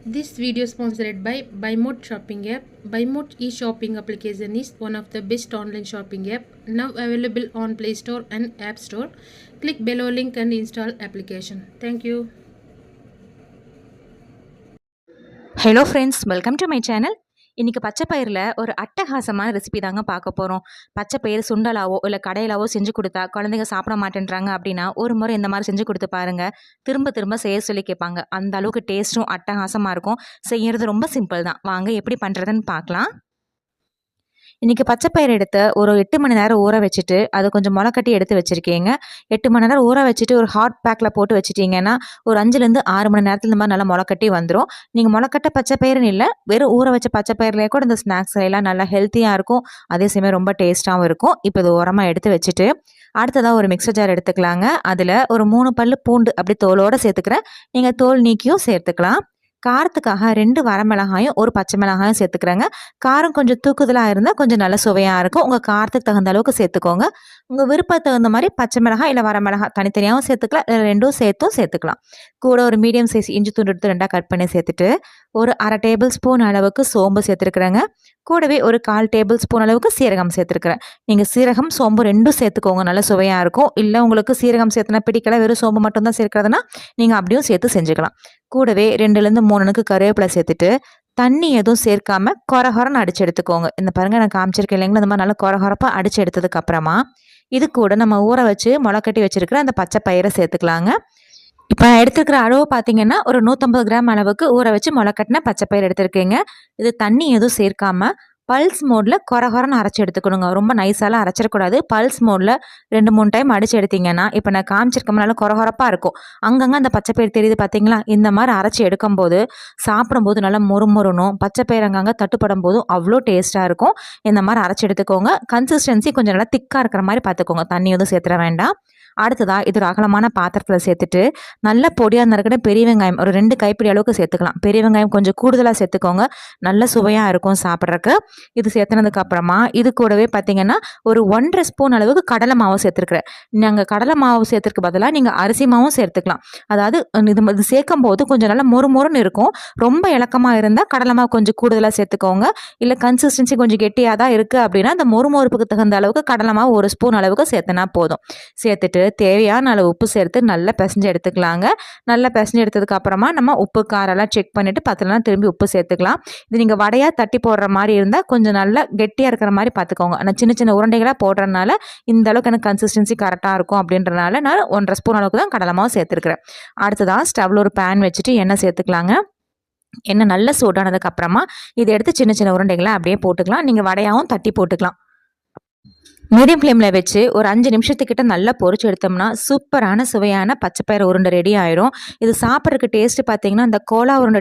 This video is sponsored by BuyMode shopping app. BuyMode e-shopping application is one of the best online shopping app now available on Play Store and App Store. Click below link and install application. Thank you. Hello friends, welcome to my channel. இன்றைக்கி பச்சை பயிரில் ஒரு அட்டகாசமான recipe தாங்க பார்க்க போகிறோம். பச்சை பயிர் சுண்டலாவோ இல்லை கடையிலாவோ செஞ்சு கொடுத்தா குழந்தைங்க சாப்பிட மாட்டேன்றாங்க அப்படின்னா ஒரு முறை இந்த மாதிரி செஞ்சு கொடுத்து பாருங்கள். திரும்ப திரும்ப செய்ய சொல்லி கேட்பாங்க. அந்த அளவுக்கு டேஸ்ட்டும் அட்டகாசமாக இருக்கும். செய்கிறது ரொம்ப சிம்பிள் தான். வாங்க எப்படி பண்ணுறதுன்னு பார்க்கலாம். இன்றைக்கி பச்சைப்பயிறு எடுத்து ஒரு 8 மணி நேரம் ஊற வச்சுட்டு அது கொஞ்சம் முளைக்கட்டி எடுத்து வச்சுருக்கீங்க. 8 மணி நேரம் ஊற வச்சுட்டு ஒரு ஹாட் பேக்கில் போட்டு வச்சுட்டிங்கன்னா ஒரு 5லேருந்து 6 மணி நேரத்தில் இந்த மாதிரி நல்லா முளைக்கட்டி வந்துடும். நீங்கள் முளைக்கட்ட பச்சைப்பயிறுன்னு இல்லை, வெறும் ஊற வச்ச பச்சைப்பயிறுலேயே கூட இந்த ஸ்நாக்ஸ் எல்லாம் நல்லா ஹெல்த்தியாக இருக்கும். அதே சமயம் ரொம்ப டேஸ்ட்டாகவும் இருக்கும். இப்போ இது உரமாக எடுத்து வச்சுட்டு அடுத்ததாக ஒரு மிக்சர் ஜார் எடுத்துக்கலாங்க. அதில் ஒரு 3 பல்லு பூண்டு அப்படி தோலோடு சேர்த்துக்கிறேன். நீங்கள் தோல் நீக்கியும் சேர்த்துக்கலாம். காரத்துக்காக 2 வரமிளகாயும் 1 பச்சை மிளகாயும் சேர்த்துக்கிறேங்க. காரம் கொஞ்சம் தூக்குதலாக இருந்தால் கொஞ்சம் நல்ல சுவையாக இருக்கும். உங்கள் காரத்துக்கு தகுந்த அளவுக்கு சேர்த்துக்கோங்க. உங்கள் விருப்பத்துக்கு தகுந்த மாதிரி பச்சை மிளகாய் இல்லை வரமிளகாய் தனித்தனியாகவும் சேர்த்துக்கலாம், இல்லை 2ம் சேர்த்துக்கலாம். கூட ஒரு மீடியம் சைஸ் இஞ்சி துண்டு எடுத்து 2ஆக கட் பண்ணி சேர்த்துட்டு ஒரு 1/2 டேபிள் ஸ்பூன் அளவுக்கு சோம்பு சேர்த்துருக்குறேங்க. கூடவே ஒரு 1/4 டேபிள் ஸ்பூன் அளவுக்கு சீரகம் சேர்த்துருக்குறேன். நீங்கள் சீரகம் சோம்பு 2ம் சேர்த்துக்கோங்க, நல்ல சுவையாக இருக்கும். இல்லை உங்களுக்கு சீரகம் சேர்த்துனா பிடிக்கல, வெறும் சோம்பு மட்டும்தான் சேர்க்கிறதுனா நீங்கள் அப்படியும் சேர்த்து செஞ்சுக்கலாம். கூடவே 2லேருந்து 3 அணுக்கு கருவேப்பிலை சேர்த்துட்டு தண்ணி எதுவும் சேர்க்காம கொரகொரன்னு அடிச்சு எடுத்துக்கோங்க. இந்த பாருங்க, நான் காமிச்சிருக்கேன் இல்லைங்களா, இந்த மாதிரி நல்லா கொரகொரப்பாக அடிச்சு எடுத்ததுக்கு அப்புறமா இது கூட நம்ம ஊற வச்சு முளைக்கட்டி வச்சிருக்கிற அந்த பச்சை பயிரை சேர்த்துக்கலாங்க. இப்போ எடுத்துக்கிற அளவு பார்த்தீங்கன்னா ஒரு 150 கிராம் அளவுக்கு ஊற வச்சு முளைக்கட்டின பச்சை பயிர் எடுத்துருக்கீங்க. இது தண்ணி எதுவும் சேர்க்காம பல்ஸ் மோடில் கொரகொரன்னு அரைச்சி எடுத்துக்கணுங்க. ரொம்ப நைஸாலாம் அரைச்சிடக்கூடாது. பல்ஸ் மோடில் 2-3 டைம் அடித்து எடுத்திங்கன்னா இப்போ நான் காமிச்சிருக்கோம்னால கொரகொரப்பாக இருக்கும். அங்கங்கே அந்த பச்சை பயிர் தெரியுது பார்த்தீங்களா? இந்த மாதிரி அரைச்சி எடுக்கும்போது சாப்பிடும்போது நல்லா மொறுமொறுணும். பச்சை பயிர் அங்கங்கே தட்டுப்படும் போதும் அவ்வளோ டேஸ்ட்டாக இருக்கும். இந்த மாதிரி அரைச்சி எடுத்துக்கோங்க. கன்சிஸ்டன்சி கொஞ்சம் நல்லா திக்காக இருக்கிற மாதிரி பார்த்துக்கோங்க. தண்ணி எதுவும் சேர்த்துட வேண்டாம். அடுத்ததாக இது ஒரு அகலமான பாத்திரத்தில் சேர்த்துட்டு நல்ல பொடியாக நறுக்கிற பெரிய வெங்காயம் ஒரு 2 கைப்பிடி அளவுக்கு சேர்த்துக்கலாம். பெரிய வெங்காயம் கொஞ்சம் கூடுதலாக சேர்த்துக்கோங்க, நல்ல சுவையாக இருக்கும் சாப்பிட்றதுக்கு. இது சேர்த்துனதுக்கு அப்புறமா இது கூடவே பார்த்தீங்கன்னா ஒரு 1.5 ஸ்பூன் அளவுக்கு கடலை மாவு சேர்த்துருக்குறேன். நாங்கள் கடலை மாவு சேர்த்துருக்கு பதிலாக நீங்கள் அரிசி மாவும் சேர்த்துக்கலாம். அதாவது இது சேர்க்கும் போது கொஞ்சம் நல்லா மொறுமொறுன்னு இருக்கும். ரொம்ப இலக்கமாக இருந்தால் கடலை மாவு கொஞ்சம் கூடுதலாக சேர்த்துக்கோங்க. இல்லை கன்சிஸ்டன்சி கொஞ்சம் கெட்டியாக தான் இருக்குது அப்படின்னா அந்த மொறுமொறுப்புக்கு தகுந்த அளவுக்கு கடலை மாவு 1 ஸ்பூன் அளவுக்கு சேர்த்துனா போதும். சேர்த்துட்டு தேவையான அளவு உப்பு சேர்த்து நல்லா பிசைஞ்சு எடுத்துக்கலாங்க. நல்லா பிசைஞ்சு எடுத்ததுக்கு அப்புறமா நம்ம உப்பு காரெல்லாம் செக் பண்ணிட்டு பத்தலாம் திரும்பி உப்பு சேர்த்துக்கலாம். இது நீங்கள் வடையாக தட்டி போடுற மாதிரி இருந்தால் கொஞ்சம் நல்லா கெட்டியாக இருக்கிற மாதிரி பார்த்துக்கோங்க. ஆனால் சின்ன சின்ன உருண்டைகளாக போடுறதுனால இந்த அளவுக்கு எனக்கு கன்சிஸ்டன்சி கரெக்டாக இருக்கும் அப்படின்றனால நான் 1.5 ஸ்பூன் அளவுக்கு தான் கடலை மாவு சேர்த்துருக்கிறேன். அடுத்ததான் ஸ்டவ்வில் ஒரு பேன் வச்சுட்டு எண்ணெய் சேர்த்துக்கலாங்க. எண்ணெய் நல்லா சூடானதுக்கு அப்புறமா இதை எடுத்து சின்ன சின்ன உருண்டைகளை அப்படியே போட்டுக்கலாம். நீங்கள் வடையாகவும் தட்டி போட்டுக்கலாம். மீடியம் ஃப்ளேமில் வச்சு ஒரு 5 நிமிஷத்துக்கிட்ட நல்லா பொரிச்சு எடுத்தோம்னா சூப்பரான சுவையான பச்சைப்பயிறு உருண்டை ரெடி ஆயிடும். இது சாப்பிட்றதுக்கு டேஸ்ட்டு பார்த்தீங்கன்னா அந்த கோலா உருண்டை